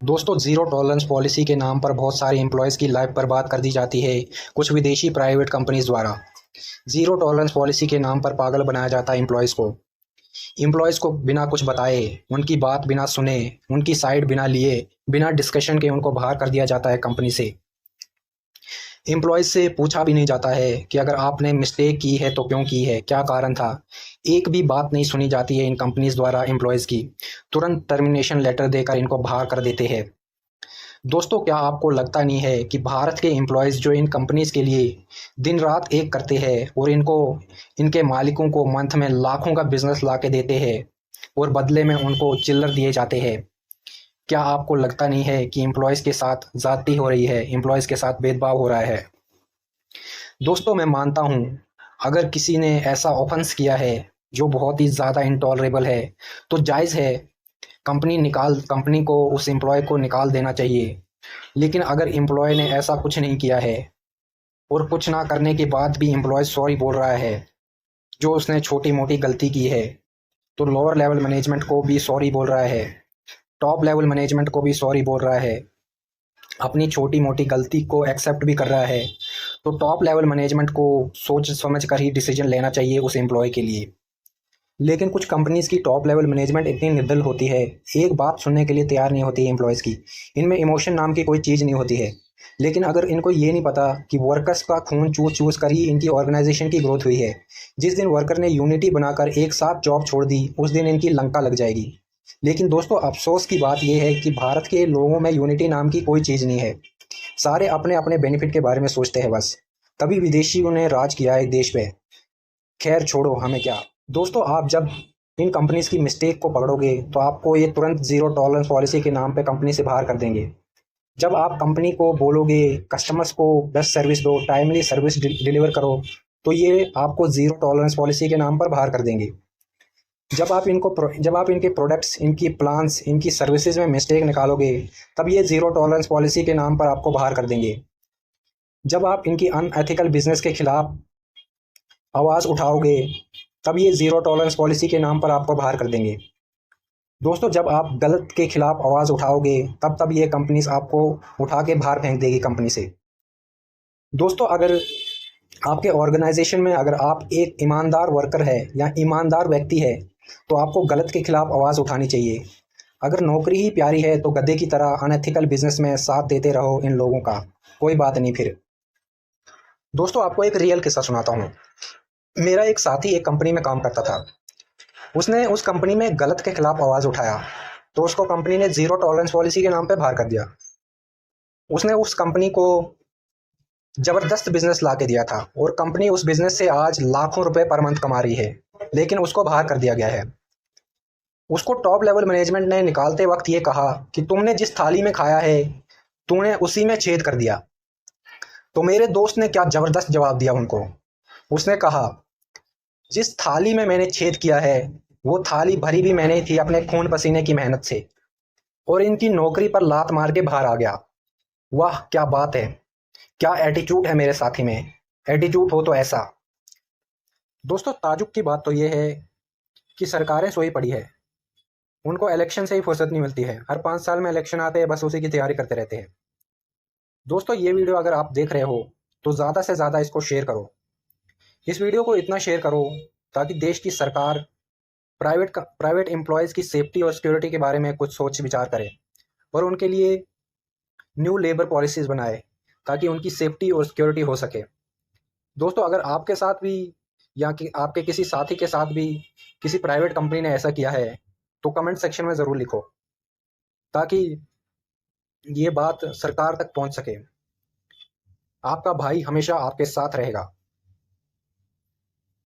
दोस्तों, zero tolerance policy के नाम पर बहुत सारे एम्प्लॉयज़ की लाइफ बर्बाद कर दी जाती है कुछ विदेशी प्राइवेट कंपनीज द्वारा। ज़ीरो टॉलरेंस पॉलिसी के नाम पर पागल बनाया जाता है एम्प्लॉयज़ को बिना कुछ बताए, उनकी बात बिना सुने, उनकी साइड बिना लिए, बिना डिस्कशन के उनको बाहर कर दिया जाता है कंपनी से। एम्प्लॉयज़ से पूछा भी नहीं जाता है कि अगर आपने मिस्टेक की है तो क्यों की है, क्या कारण था। एक भी बात नहीं सुनी जाती है इन कंपनीज द्वारा एम्प्लॉयज़ की। तुरंत टर्मिनेशन लेटर देकर इनको बाहर कर देते हैं। दोस्तों, क्या आपको लगता नहीं है कि भारत के एम्प्लॉयज़ जो इन कंपनीज़ के लिए दिन रात एक करते हैं और इनको इनके मालिकों को मंथ में लाखों का बिजनेस ला के देते हैं और बदले में उनको चिल्लर दिए जाते हैं। क्या आपको लगता नहीं है कि एम्प्लॉयज़ के साथ ज़्यादती हो रही है, एम्प्लॉयज़ के साथ भेदभाव हो रहा है। दोस्तों, मैं मानता हूँ अगर किसी ने ऐसा ऑफेंस किया है जो बहुत ही ज़्यादा इंटॉलरेबल है तो जायज़ है कंपनी को उस एम्प्लॉय को निकाल देना चाहिए। लेकिन अगर एम्प्लॉय ने ऐसा कुछ नहीं किया है और कुछ ना करने के बाद भी एम्प्लॉय सॉरी बोल रहा है जो उसने छोटी मोटी गलती की है, तो लोअर लेवल मैनेजमेंट को भी सॉरी बोल रहा है, टॉप लेवल मैनेजमेंट को भी सॉरी बोल रहा है, अपनी छोटी मोटी गलती को एक्सेप्ट भी कर रहा है, तो टॉप लेवल मैनेजमेंट को सोच समझ कर ही डिसीजन लेना चाहिए उस एम्प्लॉय के लिए। लेकिन कुछ कंपनीज की टॉप लेवल मैनेजमेंट इतनी निर्दल होती है, एक बात सुनने के लिए तैयार नहीं होती है एम्प्लॉयज़ की। इनमें इमोशन नाम की कोई चीज़ नहीं होती है। लेकिन अगर इनको ये नहीं पता कि वर्कर्स का खून चूस चूस कर ही इनकी ऑर्गेनाइजेशन की ग्रोथ हुई है। जिस दिन वर्कर ने यूनिटी बनाकर एक साथ जॉब छोड़ दी, उस दिन इनकी लंका लग जाएगी। लेकिन दोस्तों, अफसोस की बात यह है कि भारत के लोगों में यूनिटी नाम की कोई चीज़ नहीं है। सारे अपने अपने बेनिफिट के बारे में सोचते हैं बस। तभी विदेशियों ने राज किया है देश पे। खैर छोड़ो, हमें क्या। दोस्तों, आप जब इन कंपनीज की मिस्टेक को पकड़ोगे तो आपको ये तुरंत ज़ीरो टॉलरेंस पॉलिसी के नाम पे कंपनी से बाहर कर देंगे। जब आप कंपनी को बोलोगे कस्टमर्स को बेस्ट सर्विस दो, टाइमली सर्विस डिलीवर करो, तो ये आपको ज़ीरो टॉलरेंस पॉलिसी के नाम पर बाहर कर देंगे। जब आप इनके प्रोडक्ट्स, इनकी प्लान्स, इनकी सर्विसेज में मिस्टेक निकालोगे, तब ये ज़ीरो टॉलरेंस पॉलिसी के नाम पर आपको बाहर कर देंगे। जब आप इनकी अनएथिकल बिजनेस के खिलाफ आवाज़ उठाओगे, तब ये ज़ीरो टॉलरेंस पॉलिसी के नाम पर आपको बाहर कर देंगे। दोस्तों, जब आप गलत के खिलाफ आवाज़ उठाओगे, तब ये कंपनीज आपको उठा के बाहर फेंक देगी कंपनी से। दोस्तों, अगर आपके ऑर्गेनाइजेशन में अगर आप एक ईमानदार वर्कर है या ईमानदार व्यक्ति है, तो आपको गलत के खिलाफ आवाज़ उठानी चाहिए। अगर नौकरी ही प्यारी है तो गधे की तरह अनएथिकल बिजनेस में साथ देते रहो इन लोगों का, कोई बात नहीं फिर। दोस्तों, आपको एक रियल किस्सा सुनाता हूँ। मेरा एक साथी एक कंपनी में काम करता था। उसने उस कंपनी में गलत के खिलाफ आवाज़ उठाया तो उसको कंपनी ने ज़ीरो टॉलरेंस पॉलिसी के नाम पे बाहर कर दिया। उसने उस कंपनी को ज़बरदस्त बिजनेस ला के दिया था और कंपनी उस बिजनेस से आज लाखों रुपए पर मंथ कमा रही है, लेकिन उसको बाहर कर दिया गया है। उसको टॉप लेवल मैनेजमेंट ने निकालते वक्त ये कहा कि तुमने जिस थाली में खाया है तूने उसी में छेद कर दिया। तो मेरे दोस्त ने क्या ज़बरदस्त जवाब दिया उनको। उसने कहा, जिस थाली में मैंने छेद किया है वो थाली भरी भी मैंने थी अपने खून पसीने की मेहनत से, और इनकी नौकरी पर लात मार के बाहर आ गया। वाह, क्या बात है, क्या एटीट्यूड है मेरे साथी में। एटीट्यूड हो तो ऐसा। दोस्तों, ताजुब की बात तो ये है कि सरकारें सोई पड़ी है, उनको इलेक्शन से ही फुर्सत नहीं मिलती है। हर 5 साल में इलेक्शन आते हैं, बस उसी की तैयारी करते रहते हैं। दोस्तों, ये वीडियो अगर आप देख रहे हो तो ज़्यादा से ज़्यादा इसको शेयर करो। इस वीडियो को इतना शेयर करो ताकि देश की सरकार प्राइवेट एम्प्लॉयज़ की सेफ्टी और सिक्योरिटी के बारे में कुछ सोच विचार करे और उनके लिए न्यू लेबर पॉलिसीज़ बनाए ताकि उनकी सेफ्टी और सिक्योरिटी हो सके। दोस्तों, अगर आपके साथ भी या कि आपके किसी साथी के साथ भी किसी प्राइवेट कंपनी ने ऐसा किया है तो कमेंट सेक्शन में ज़रूर लिखो ताकि ये बात सरकार तक पहुंच सके। आपका भाई हमेशा आपके साथ रहेगा।